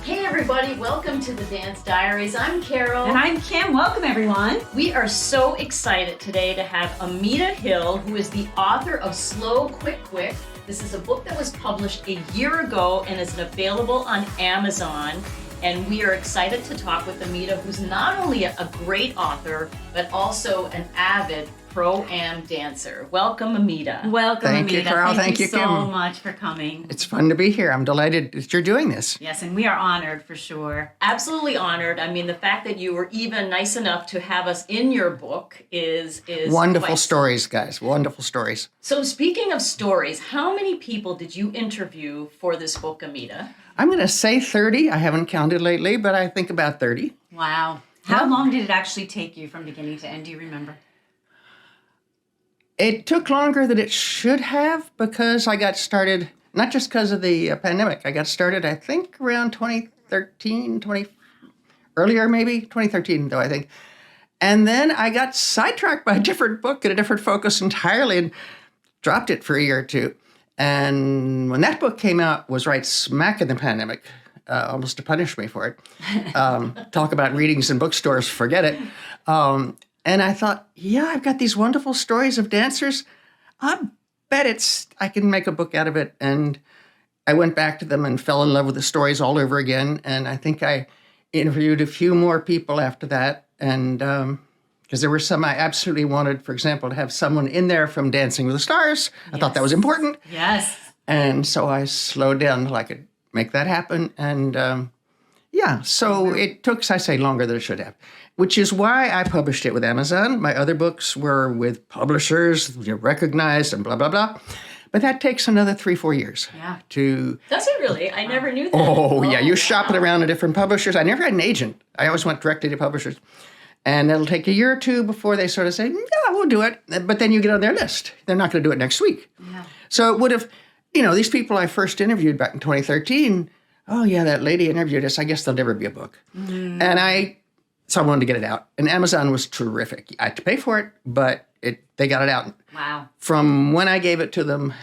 Hey everybody, welcome to the Dance Diaries. I'm Carol. And I'm Kim. Welcome everyone. We are so excited today to have Emita Hill, who is the author of Slow Quick Quick. This is a book that was published a year ago and is available on Amazon. And we are excited to talk with Emita, who's not only a great author, but also an avid pro-am dancer. Welcome, Emita. Welcome, Thank Emita. you, Carol. Thank you Kim. so much for coming. It's fun to be here. I'm delighted that you're doing this. Yes, and we are honored for sure. Absolutely honored. I mean, the fact that you were even nice enough to have us in your book is Wonderful stories, guys. Wonderful stories. So speaking of stories, how many people did you interview for this book, Emita? I'm going to say 30. I haven't counted lately, but I think about 30. Wow. How long did it actually take you from beginning to end? Do you remember? It took longer than it should have because I got started, not just because of the pandemic. I got started, I think, around 2013, earlier maybe, 2013 though, I think. And then I got sidetracked by a different book and a different focus entirely and dropped it for a year or two. And when that book came out, was right smack in the pandemic, almost to punish me for it. Talk about readings in bookstores, forget it. And I thought, yeah, I've got these wonderful stories of dancers. I bet I can make a book out of it. And I went back to them and fell in love with the stories all over again. And I think I interviewed a few more people after that. And because there were some I absolutely wanted, for example, to have someone in there from Dancing with the Stars. I thought that was important. Yes. And so I slowed down until I could make that happen. And so it took, I say, longer than it should have, which is why I published it with Amazon. My other books were with publishers, recognized and blah, blah, blah. But that takes another 3-4 years. Yeah. Does it really? I never knew that. Oh, yeah. You're shopping around to different publishers. I never had an agent. I always went directly to publishers. And it'll take a year or two before they sort of say, yeah, we'll do it. But then you get on their list. They're not going to do it next week. Yeah. So it would have, these people I first interviewed back in 2013, oh, yeah, that lady interviewed us. I guess there'll never be a book. Mm. And so I wanted to get it out. And Amazon was terrific. I had to pay for it, but they got it out. Wow. From when I gave it to them,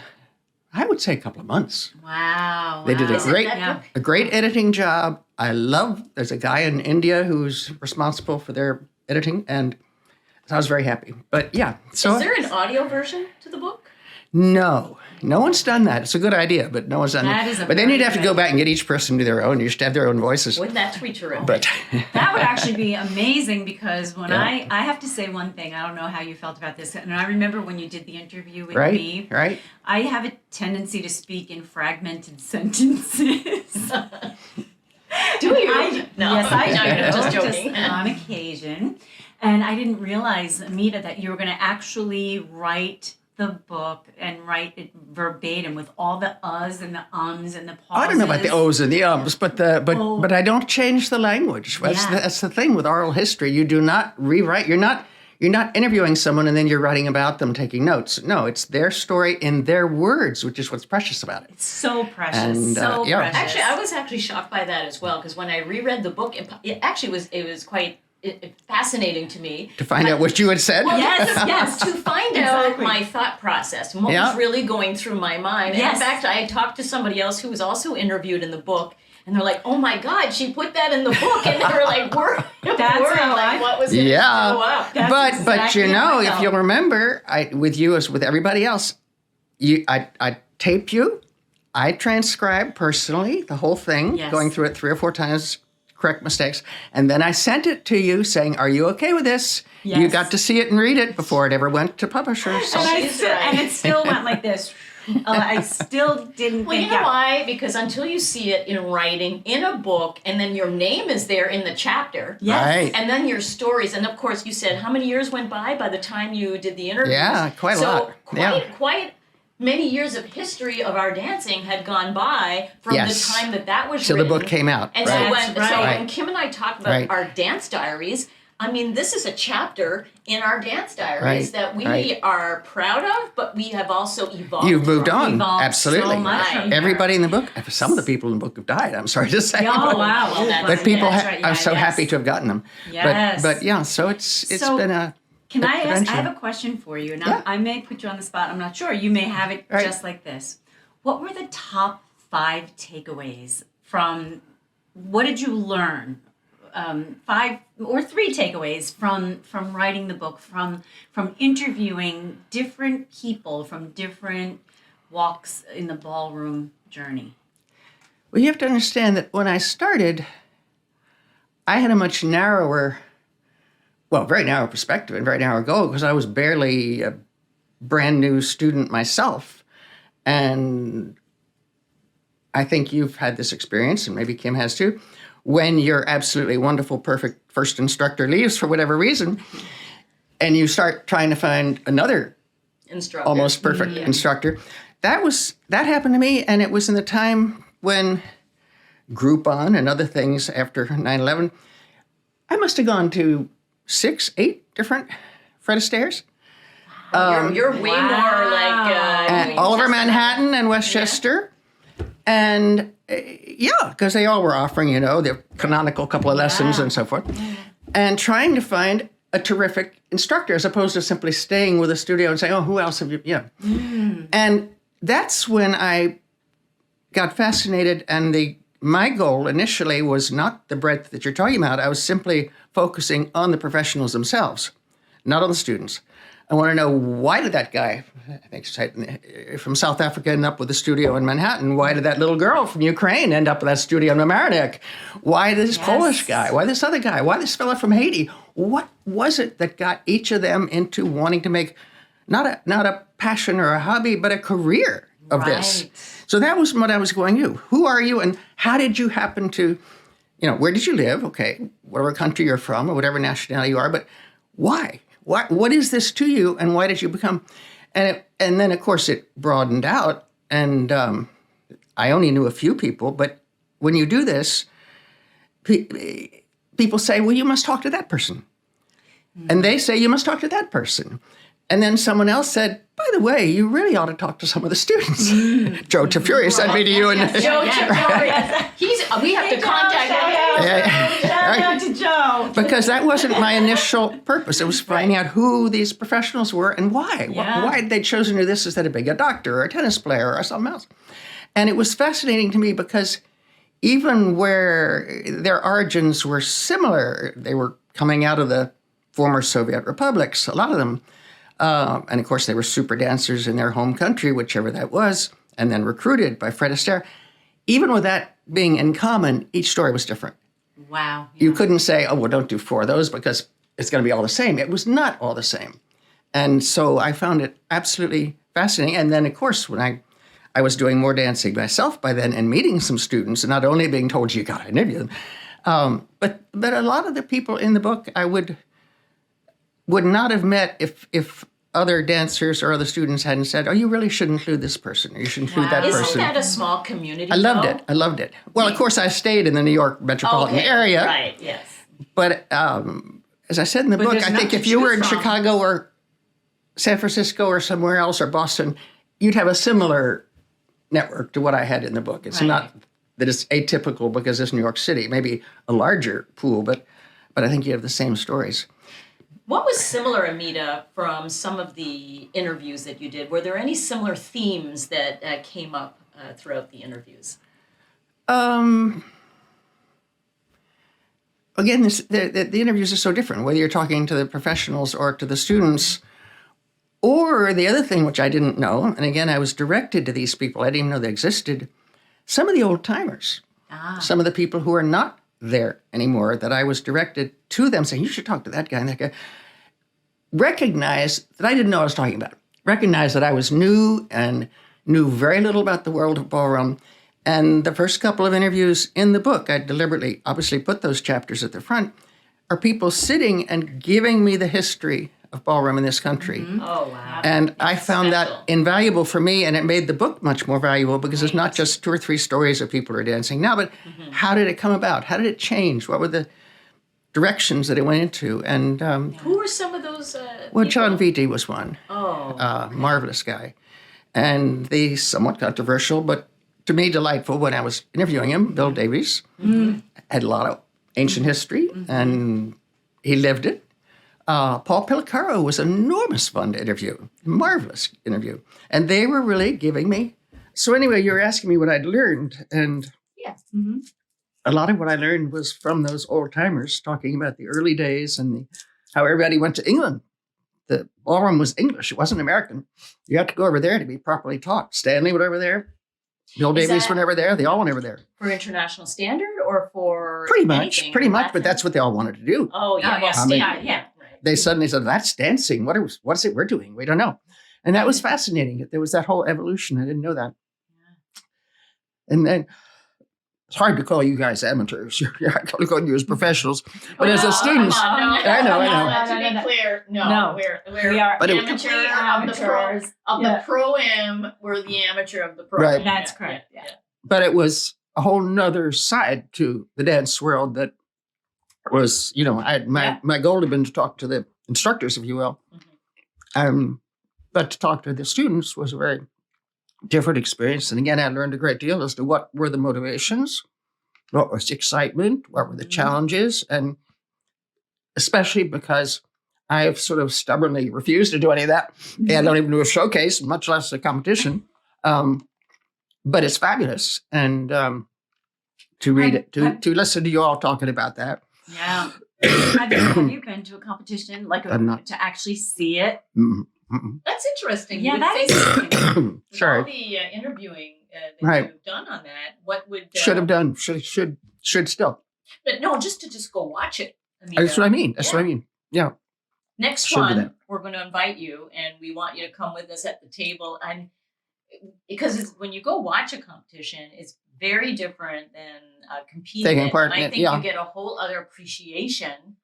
I would say a couple of months. Wow. They did Wow. a great editing job. There's a guy in India who's responsible for their editing, and so I was very happy. But yeah. So is there an audio version to the book? No one's done that. It's a good idea, but no one's done it. But then you'd have to go back and get each person to their own. You should have their own voices. Wouldn't that be terrific? But that would actually be amazing because when I have to say one thing, I don't know how you felt about this, and I remember when you did the interview with me. Right. I have a tendency to speak in fragmented sentences. Do you? No. Yes, I do. Just joking. On occasion. And I didn't realize, Emita, that you were going to actually write the book and write it verbatim with all the uhs and the ums and the pauses. I don't know about the ohs and the ums, but I don't change the language. That's the thing with oral history. You do not rewrite. You're not interviewing someone and then you're writing about them, taking notes. No, it's their story in their words, which is what's precious about it. It's so precious. And, precious. Actually, I was shocked by that as well, because when I reread the book, it was quite fascinating to me. To find out what you had said? Well, yes. To find out my thought process, what was really going through my mind. Yes. And in fact, I talked to somebody else who was also interviewed in the book, and they're like, oh my God, she put that in the book. And they were like, what was it? Yeah. But exactly if you'll remember, with you as with everybody else, I tape you. I transcribe personally the whole thing, going through it 3 or 4 times, correct mistakes. And then I sent it to you saying, are you okay with this? Yes. You got to see it and read it before it ever went to publishers. So. And it still went like this. I still didn't think. Well, you know why? Because until you see it in writing, in a book, and then your name is there in the chapter. Yes. Right. And then your stories. And of course, you said how many years went by the time you did the interviews? Yeah, quite a lot. Quite many years of history of our dancing had gone by from the time that was written. So the book came out. And so when Kim and I talk about our dance diaries, I mean, this is a chapter in our dance diaries that we are proud of, but we have also evolved. You've moved on. Absolutely. So much Everybody in the book, some of the people in the book have died, I'm sorry to say. Oh, wow. But people are so happy to have gotten them. Yes. But yeah, so it's been a... Can I ask, I have a question for you, and I may put you on the spot, I'm not sure. You may have it just like this. What were the top 5 takeaways from what did you learn? 5 or 3 takeaways from writing the book, from interviewing different people from different walks in the ballroom journey. Well, you have to understand that when I started, I had a much narrower, well, very narrow perspective and very narrow goal because I was barely a brand new student myself. And I think you've had this experience, and maybe Kim has too, when your absolutely wonderful, perfect first instructor leaves for whatever reason, and you start trying to find another Instructor. almost perfect instructor. That happened to me, and it was in the time when Groupon and other things after 9/11, I must have gone to 6, 8 different Fred Astaire's. You're way more like And all over Manhattan and Westchester. And because they all were offering, the canonical couple of lessons and so forth. And trying to find a terrific instructor as opposed to simply staying with a studio and saying, oh, who else have you, And that's when I got fascinated. And my goal initially was not the breadth that you're talking about. I was simply focusing on the professionals themselves, not on the students. I want to know, why did that guy, I think from South Africa, end up with a studio in Manhattan? Why did that little girl from Ukraine end up with that studio in Mamaroneck? Why this Polish guy? Why this other guy? Why this fella from Haiti? What was it that got each of them into wanting to make not a passion or a hobby, but a career of this? So that was what I was going, who are you, and how did you happen to, where did you live? Okay, whatever country you're from or whatever nationality you are, but why? What is this to you, and why did you become? And then, of course, it broadened out, and I only knew a few people. But when you do this, people say, well, you must talk to that person. And they say, you must talk to that person. And then someone else said, by the way, you really ought to talk to some of the students. Joe Tafuri sent me to you. And Joe Tafuri. We have to contact him. Shout out to Joe. Because that wasn't my initial purpose. It was finding out who these professionals were and why. Yeah. Why had they chosen to do this instead of being a doctor or a tennis player or something else? And it was fascinating to me because even where their origins were similar, they were coming out of the former Soviet republics, a lot of them. And of course, they were super dancers in their home country, whichever that was, and then recruited by Fred Astaire. Even with that being in common, each story was different. Wow. You couldn't say, oh, well, don't do 4 of those because it's going to be all the same. It was not all the same. And so I found it absolutely fascinating. And then, of course, when I was doing more dancing myself by then and meeting some students and not only being told you got to interview them, but a lot of the people in the book I would not have met if other dancers or other students hadn't said, oh, you really should include this person, or you should include that person. Isn't that a small community? I loved it. Well, of course, I stayed in the New York metropolitan area. Right, yes. But as I said in the book, I think if you were in Chicago or San Francisco or somewhere else or Boston, you'd have a similar network to what I had in the book. It's not that it's atypical because it's New York City, maybe a larger pool, but I think you have the same stories. What was similar, Emita, from some of the interviews that you did? Were there any similar themes that came up throughout the interviews? Again, the interviews are so different, whether you're talking to the professionals or to the students. Or the other thing, which I didn't know, and again, I was directed to these people. I didn't even know they existed. Some of the old timers, some of the people who are not there anymore, that I was directed to them saying, you should talk to that guy and that guy. Recognize that I didn't know what I was talking about. Recognize that I was new and knew very little about the world of ballroom. And the first couple of interviews in the book, I deliberately, obviously, put those chapters at the front, are people sitting and giving me the history of ballroom in this country. Mm-hmm. Oh, wow. And I found that invaluable for me, and it made the book much more valuable because it's not just 2 or 3 stories of people who are dancing now, but how did it come about? How did it change? What were the directions that it went into? And who were some of those well, people? John Vitti was one. Oh. Marvelous guy. And the somewhat controversial, but to me delightful when I was interviewing him, Bill Davies, had a lot of ancient history, and he lived it. Paul Pillicaro was enormous fun to interview, marvelous interview. And they were really giving me. So anyway, you were asking me what I'd learned. And Yes. a lot of what I learned was from those old timers talking about the early days and how everybody went to England. The ballroom was English. It wasn't American. You had to go over there to be properly taught. Stanley went over there. Bill Davies went over there. They all went over there. For international standard or for Pretty much, but that's what they all wanted to do. Oh, yeah. Yeah. They suddenly said, that's dancing. What is it we're doing? We don't know. And that was fascinating. There was that whole evolution. I didn't know that. And then it's hard to call you guys amateurs. I call you as professionals. But as a student, I know. To be clear, no. We are amateur of the pro-am. We're the amateur of the pro-am. Right. That's correct. Yeah. But it was a whole nother side to the dance world that was, my goal had been to talk to the instructors, if you will. Mm-hmm. But to talk to the students was a very different experience. And again, I learned a great deal as to what were the motivations, what was the excitement, what were the challenges, and especially because I've sort of stubbornly refused to do any of that. And I don't even do a showcase, much less a competition. But it's fabulous. And to read it, to listen to you all talking about that. Yeah. Have you been to a competition, to actually see it? That's interesting. Yeah, that is interesting. Sure. All the interviewing that you've done on that, what would... should have done, should still. But no, just to go watch it. That's what I mean. That's what I mean. Yeah. Next one, we're going to invite you, and we want you to come with us at the table. And because when you go watch a competition, it's very different than competing. Taking part and I in it, think you get a whole other appreciation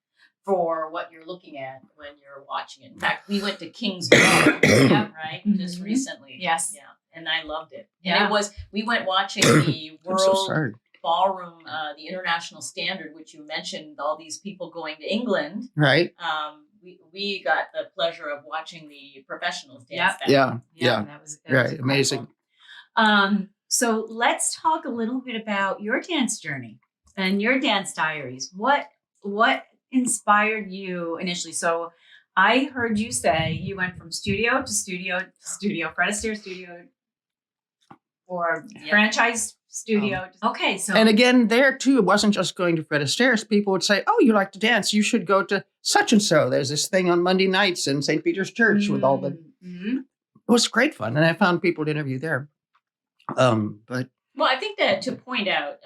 for what you're looking at when you're watching it. In fact, we went to King's Ballroom, right? Just recently. Yes. Yeah. And I loved it. Yeah. And we went watching the World Ballroom, the international standard, which you mentioned, all these people going to England. Right. We got the pleasure of watching the professionals dance. Yeah. That was amazing. So let's talk a little bit about your dance journey and your dance diaries. What inspired you initially? So I heard you say you went from studio to studio to studio, Fred Astaire studio, or franchise studio. Okay, so and again, there too, it wasn't just going to Fred Astaire's. People would say, "Oh, you like to dance? You should go to such and so. There's this thing on Monday nights in St. Peter's Church with all the." It was great fun, and I found people to interview there. But I think that to point out,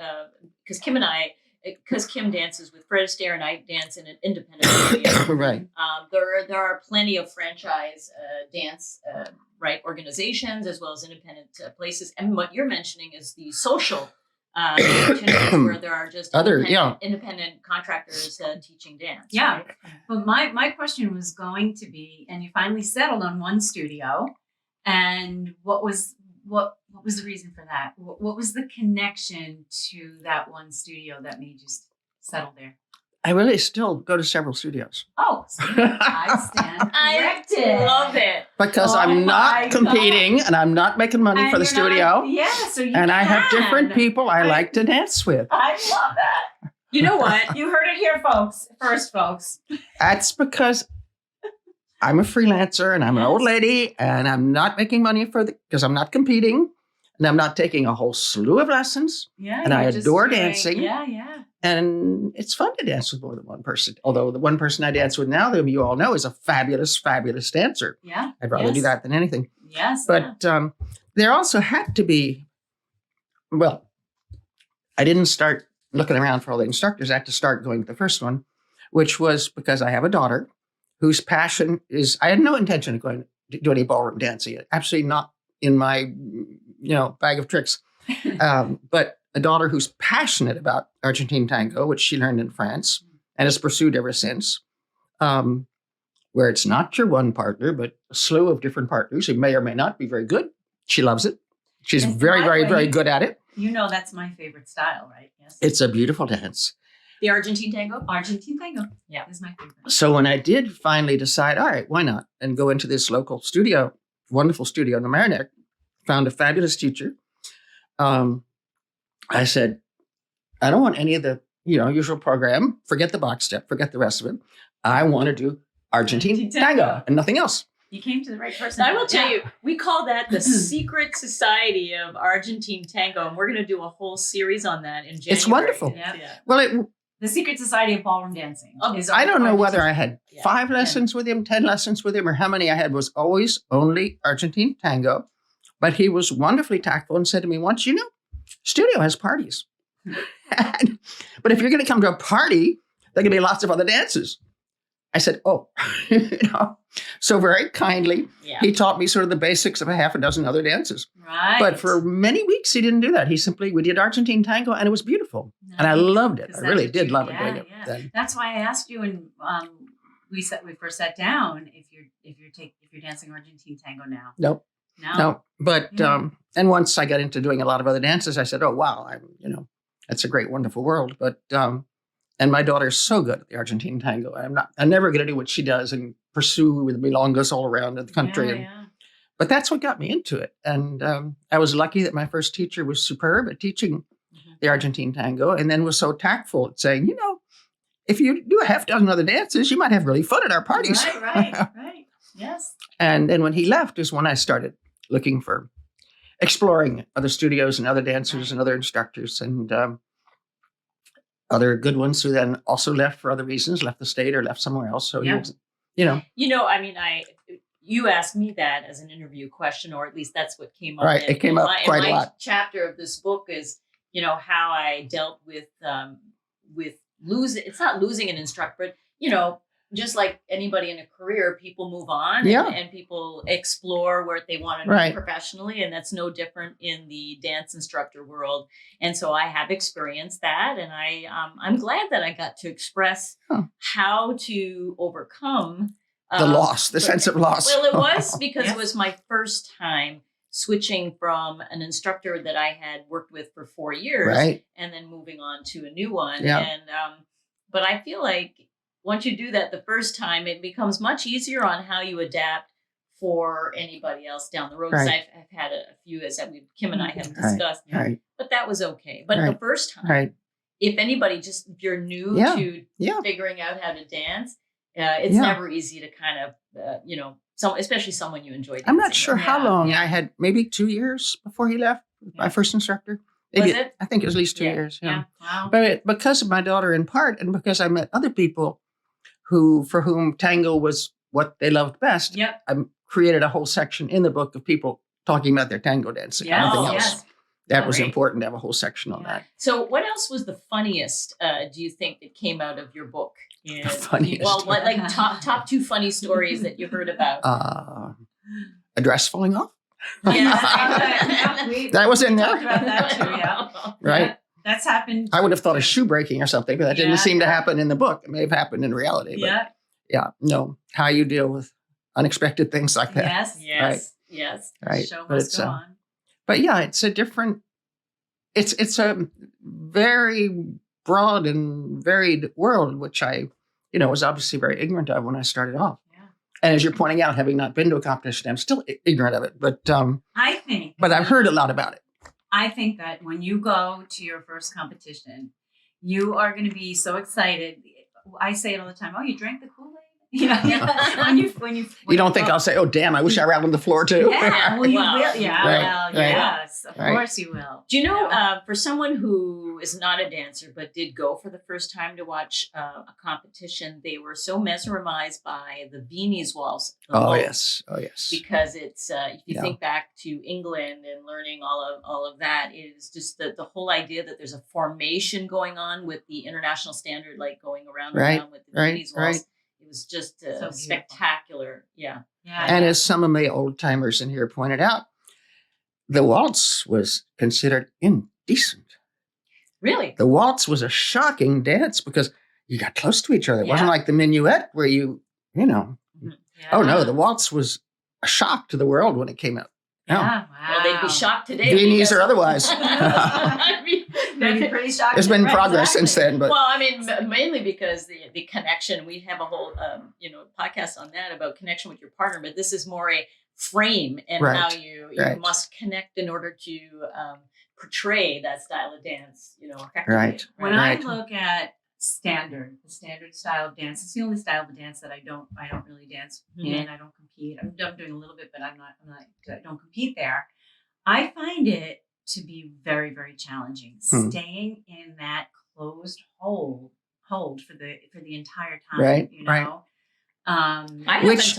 because Kim dances with Fred Astaire and I dance in an independent studio. Right. There are plenty of franchise dance organizations as well as independent places. And what you're mentioning is the social opportunities where there are just independent contractors teaching dance. Yeah. Right? But my question was going to be, and you finally settled on one studio, and what was the reason for that? What was the connection to that one studio that made you settle there? I really still go to several studios. Oh, I stand corrected. I love it. Because I'm not competing and I'm not making money for the studio. So I have different people I like to dance with. I love that. You know what? You heard it here, folks. That's because I'm a freelancer and I'm an old lady and I'm not making money because I'm not competing and I'm not taking a whole slew of lessons. Yeah. And I adore dancing. Yeah. And it's fun to dance with more than one person. Although the one person I dance with now, that you all know, is a fabulous, fabulous dancer. Yeah. I'd rather do that than anything. Yes. But there also had to be, I didn't start looking around for all the instructors. I had to start going to the first one, which was because I have a daughter whose passion is, I had no intention of going to do any ballroom dancing. Absolutely not in my, bag of tricks. But a daughter who's passionate about Argentine tango, which she learned in France and has pursued ever since, where it's not your one partner, but a slew of different partners who may or may not be very good. She loves it. She's very, very, very good at it. You know that's my favorite style, right? Yes. It's a beautiful dance. The Argentine tango? Argentine tango. Yeah. Is my favorite. So when I did finally decide, all right, why not? And go into this local studio, wonderful studio in the Marinick, found a fabulous teacher. I said, I don't want any of the, usual program. Forget the box step. Forget the rest of it. I want to do Argentine tango and nothing else. You came to the right person. I will tell you, we call that the secret society of Argentine tango, and we're going to do a whole series on that in January. It's wonderful. Yeah. Well, The secret society of ballroom dancing. I don't know whether I had 5 lessons with him, 10 lessons with him, or how many I had. Was always only Argentine tango. But he was wonderfully tactful and said to me once, studio has parties. But if you're going to come to a party, there can be lots of other dances. I said, oh, So very kindly, he taught me sort of the basics of a half a dozen other dances. Right. But for many weeks, he didn't do that. We did Argentine tango, and it was beautiful. Nice. And I loved it. I really did love it. Yeah. That's why I asked you when we first sat down if you're dancing Argentine tango now. No. But and once I got into doing a lot of other dances, I said, oh wow, it's a great, wonderful world. But and my daughter's so good at the Argentine tango. I'm never going to do what she does and pursue with milongas all around the country. But that's what got me into it. And I was lucky that my first teacher was superb at teaching the Argentine tango, and then was so tactful at saying, if you do a half dozen other dances, you might have really fun at our parties. Right. Yes. And then when he left is when I started looking for exploring other studios and other dancers and other instructors and other good ones who then also left for other reasons, left the state or left somewhere else. So he was, you asked me that as an interview question, or at least that's what came up. Right, it came up quite a lot. Chapter of this book is, how I dealt with losing. It's not losing an instructor, but just like anybody in a career, people move on and people explore where they want to be professionally. And that's no different in the dance instructor world. And so I have experienced that. And I'm glad that I got to express how to overcome the sense of loss. Well, it was because it was my first time switching from an instructor that I had worked with for 4 years and then moving on to a new one. Yeah. And, but I feel like once you do that the first time, it becomes much easier on how you adapt for anybody else down the road. Because I've had a few, as Kim and I have discussed, but that was okay. But the first time, if you're new to figuring out how to dance, it's never easy to kind of, especially someone you enjoy dancing. I'm not sure how long. I had maybe 2 years before he left, my first instructor. Maybe, was it? I think it was at least 2 years. Yeah. Wow. But because of my daughter in part, and because I met other people for whom tango was what they loved best, I created a whole section in the book of people talking about their tango dancing. Nothing else. That was important to have a whole section on that. So what else was the funniest, do you think, that came out of your book? The funniest? Well, like top 2 funny stories that you heard about? A dress falling off? Yeah. That was in there. Talked about that too, Right. That's happened. I would have thought of shoe breaking or something, but that didn't seem to happen in the book. It may have happened in reality. But no, how you deal with unexpected things like that. Yes. Right. Show must go on. But it's a different, it's a very broad and varied world, which I, was obviously very ignorant of when I started off. And as you're pointing out, having not been to a competition, I'm still ignorant of it. But but I've heard a lot about it. I think that when you go to your first competition, you are going to be so excited. I say it all the time. Oh, you drank the Kool-Aid? When you don't think I'll say, oh, damn, I wish I were out on the floor too. Yeah, well, you will. Yeah, yes, of Right. course you will. Do you know, for someone who is not a dancer but did go for the first time to watch a competition, they were so mesmerized by the Viennese waltz. Oh yes. Because it's if you think back to England and learning all of that, is just the whole idea that there's a formation going on with the international standard, like going around and around with the Viennese waltz. It was just so spectacular. Yeah. And as some of my old timers in here pointed out, the waltz was considered indecent. Really? The waltz was a shocking dance because you got close to each other. It wasn't like the minuet where oh no, the waltz was a shock to the world when it came out. No. Yeah, wow. Well, they'd be shocked today. Viennese or otherwise. They'd be pretty shocked. There's been progress since then, but well, I mean, mainly because the connection. We have a whole podcast on that about connection with your partner, but this is more a frame and how you must connect in order to portray that style of dance. Effectively. Right. When I look at the standard style of dance. It's the only style of dance that I don't really dance in. I don't compete. I'm doing a little bit, but I don't compete there. I find it to be very, very challenging staying in that closed hold for the entire time. Right, you know.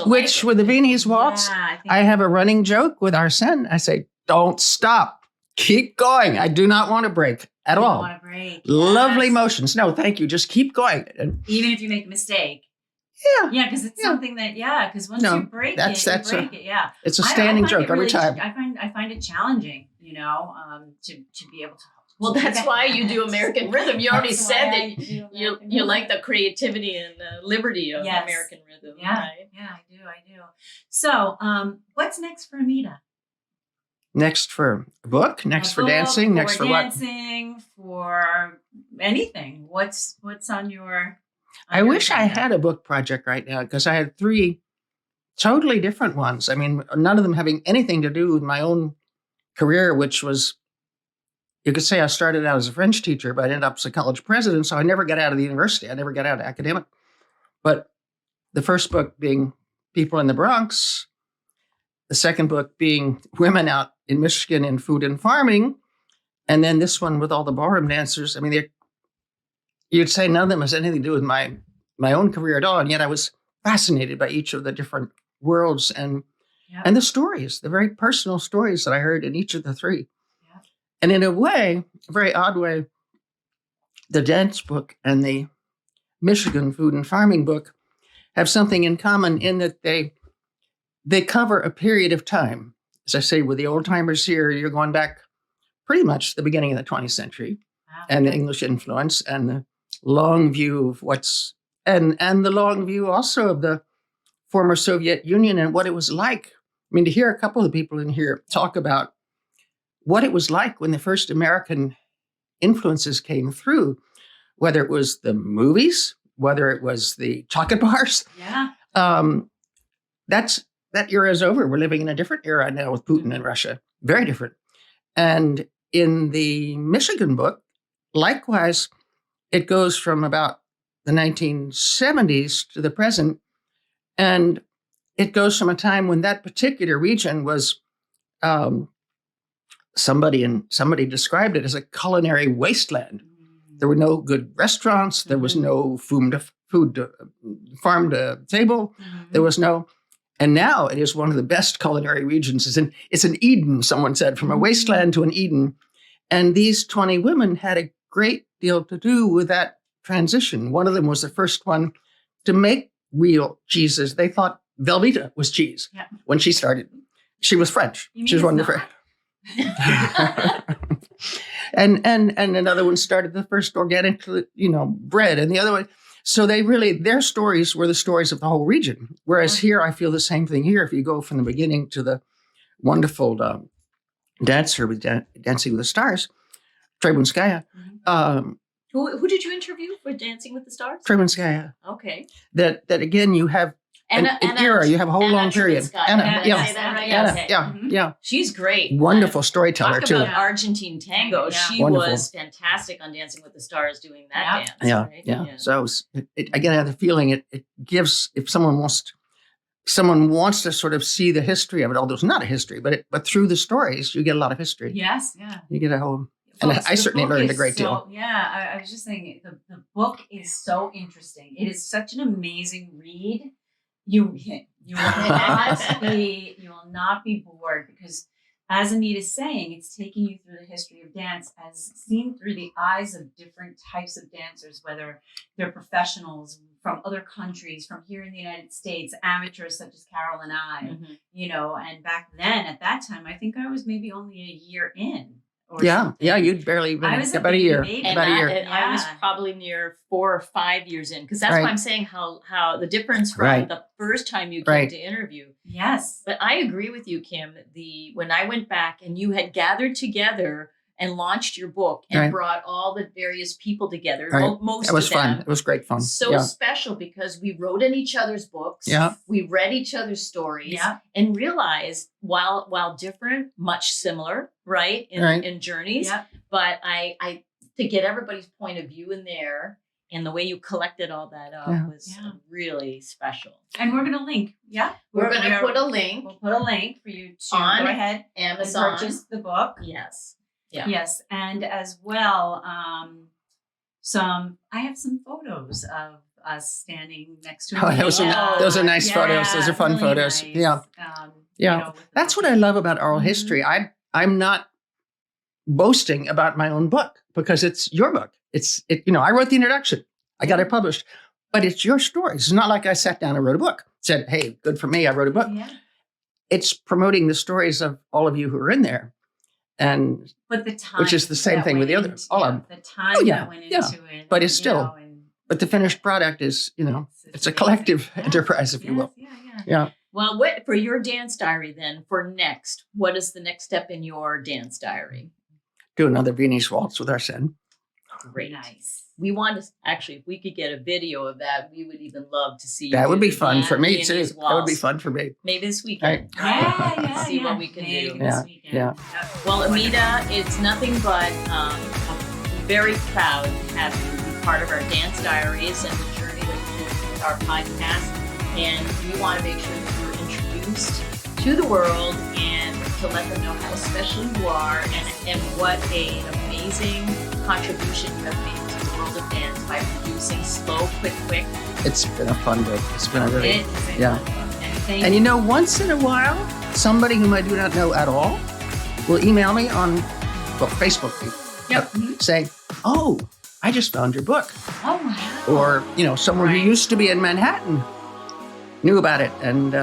Which with the Viennese waltz, I have a running joke with our son. I say, don't stop. Keep going. I do not want to break at all. Don't want to break. Lovely motions. No, thank you. Just keep going. Even if you make a mistake. Yeah. Yeah, because it's something that, because once you break it, you break it. Yeah. It's a standing joke every time. I find it challenging, to be able to. Well, that's why you do American Rhythm. You already said that you like the creativity and the liberty of American Rhythm. Yeah, right? Yeah, I do. So, what's next for Emita? Next for a book, next for dancing, next for what? Dancing, for anything. What's on your... I wish I had a book project right now because I had 3 totally different ones. I mean, none of them having anything to do with my own career, which was, you could say I started out as a French teacher, but I ended up as a college president. So I never got out of the university. I never got out of academic. But the first book being People in the Bronx, the second book being Women Out in Michigan in Food and Farming, and then this one with all the ballroom dancers. I mean, you'd say none of them has anything to do with my own career at all, and yet I was fascinated by each of the different worlds and the stories, the very personal stories that I heard in each of the 3. Yeah. And in a way, a very odd way, the dance book and the Michigan Food and Farming book have something in common in that they cover a period of time. As I say, with the old timers here, you're going back pretty much the beginning of the 20th century and the English influence and the long view of and the long view also of the former Soviet Union and what it was like. I mean, to hear a couple of the people in here talk about what it was like when the first American influences came through, whether it was the movies, whether it was the chocolate bars. Yeah. That era is over. We're living in a different era now with Putin and Russia. Very different. And in the Michigan book, likewise, it goes from about the 1970s to the present. And it goes from a time when that particular region was, somebody described it as a culinary wasteland. There were no good restaurants. There was no food farm to table. There was no... And now it is one of the best culinary regions. It's an Eden, someone said, from a wasteland to an Eden. And these 20 women had a great deal to do with that transition. One of them was the first one to make real cheeses. They thought Velveeta was cheese when she started. She was French. She was one of the French. and another one started the first organic, bread, and the other one. So their stories were the stories of the whole region. Whereas here, I feel the same thing here. If you go from the beginning to the wonderful dancer with Dancing with the Stars, Trebunskaya. Who did you interview for Dancing with the Stars? Trebunskaya. Okay. That again, you have an era. You have a whole long period. Anna, yeah. She's great. Wonderful storyteller Talk too. about Argentine tango. She was fantastic on Dancing with the Stars doing that dance. Yeah. So again, I have the feeling it gives, if someone wants to sort of see the history of it, although it's not a history, but through the stories, you get a lot of history. Yes, yeah. You get a whole... And I certainly learned a great deal. Yeah, I was just saying, the book is so interesting. It is such an amazing read. You will not be bored because, as Emita is saying, it's taking you through the history of dance as seen through the eyes of different types of dancers, whether they're professionals from other countries, from here in the United States, amateurs such as Carol and I, and back then at that time, I think I was maybe only a year in. You'd barely been about a year. And I was probably near 4 or 5 years in, because that's why I'm saying how the difference from the first time you came to interview. Yes. But I agree with you, Kim. When I went back and you had gathered together and launched your book and brought all the various people together. Most it was of them. fun. It was great fun. So special because we wrote in each other's books. Yeah. We read each other's stories and realized while different, much similar, right? In journeys. Yeah. But I to get everybody's point of view in there And the way you collected all that up was really special. And we're going to link. Yeah. We're going to put a link. We'll put a link for you to on go ahead Amazon and purchase the book. Yes. Yeah. Yes. And as well, I have some photos of us standing next to those are nice photos. Those are fun really photos. nice. Yeah. You know, That's what I love about oral history. I'm not boasting about my own book because it's your book. I wrote the introduction. I got it published, but it's your stories. It's not like I sat down and wrote a book, said, hey, good for me, I wrote a book. Yeah. It's promoting the stories of all of you who are in there. And but the time, which is the same thing with the other, all of them. The time that went into it. But it's still, but the finished product is, it's a collective enterprise, if you will. Yeah. Well, what for your dance diary then? For next, what is the next step in your dance diary? Do another Viennese waltz with Arsène. Great. Nice. We want to actually, if we could get a video of that, we would even love to see. That would be fun for me too. That would be fun for me. Maybe this weekend. Yeah. What we can do. This weekend. Yeah. Well, Emita, it's nothing but very proud to have you be part of our dance diaries and the journey that we do with our podcast. And we want to make sure that you're introduced to the world and to let them know how special you are and what an amazing contribution you have made to the world of dance by producing Slow, Quick. It's been a fun book. It's been a really, fun book. And once in a while, somebody whom I do not know at all will email me on Facebook saying, oh, I just found your book. Oh, wow. Or, someone who used to be in Manhattan knew about it. And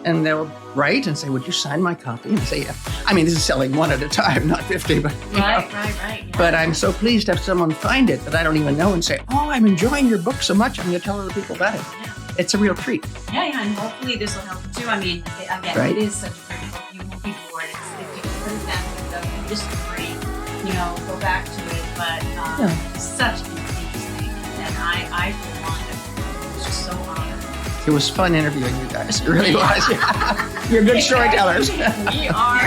and they'll write and say, would you sign my copy? And I say, yeah. I mean, this is selling one at a time, not 50, but Right. Yeah. But I'm so pleased to have someone find it that I don't even know and say, oh, I'm enjoying your book so much. I'm going to tell other people about it. Yeah. It's a real treat. Yeah, and hopefully this will help too. I mean, again, it is such a great book. You won't be bored. If you put it down, just free, go back to it. But such an interesting, and I for one, was just so honored. It was fun interviewing you guys. It really was. You're good storytellers. We are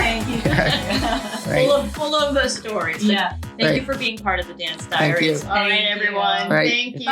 Right. full of the stories. Yeah. Thank you for being part of the Dance Thank you. Diaries. All right, everyone. Right. Thank you.